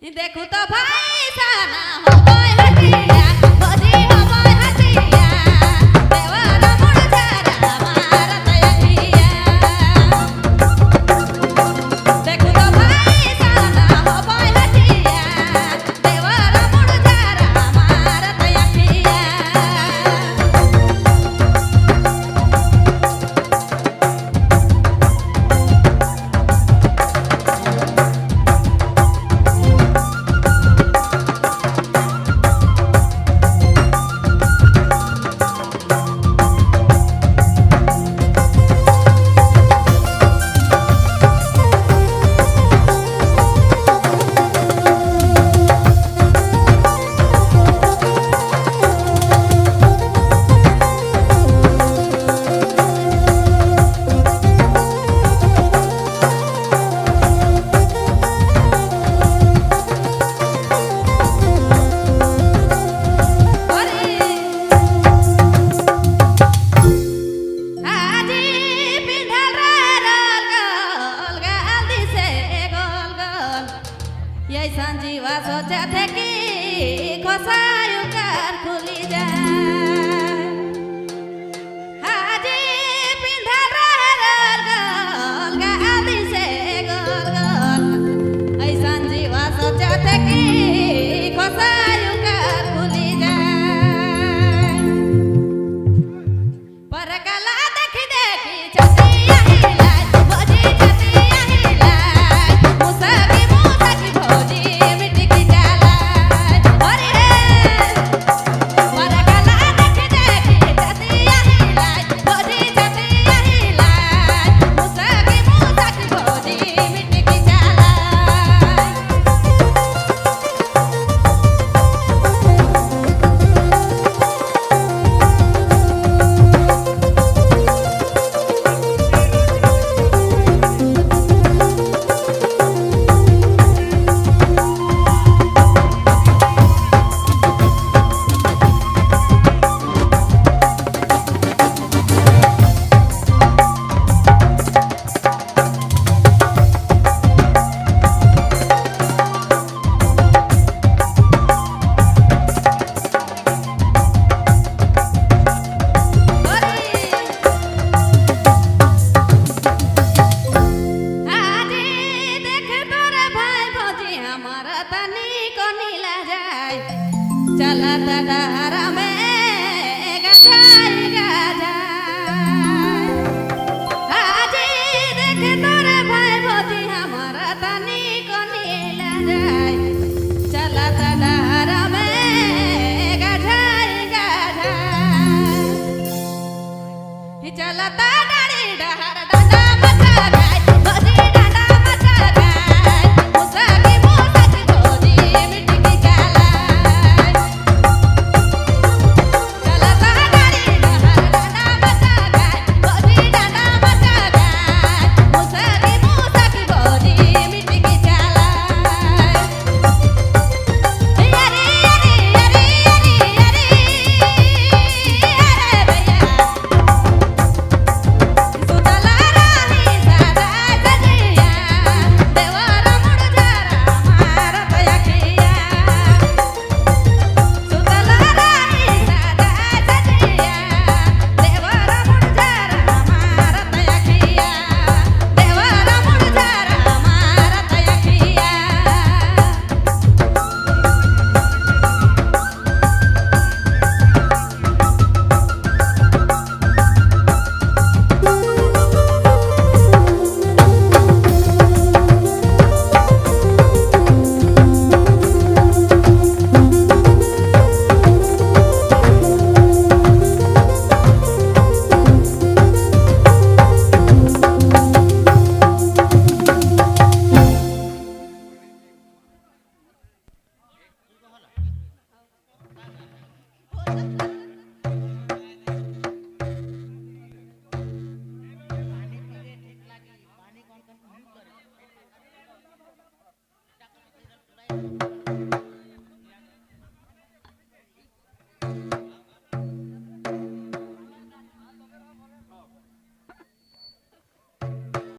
देखो तो भाई साना हो बोय हटिया भोजी हो बोय हटिया देवर मुड़ जारा मारा तयकिया देखो तो भाई साना हो बोय हटिया देवर मुड़ जारा मारा तयकिया संजीवा सोचा थे कि खोसायु कार खुली जाए हाजी पिंधा रहे गोल गाली से गोल गोल ऐ संजीवा सोचा थे कि खोसायु कार खुली जाए पर कला देखी देखी छतिया हिलाए भोजी छतिया हिलाए मुसकी भोजी चला तडारा में गजाई गजाई आजी देखे तोरे भाई भोजी हमारा तनी को नीला जाए चला तडारा में गजाई गजाई चला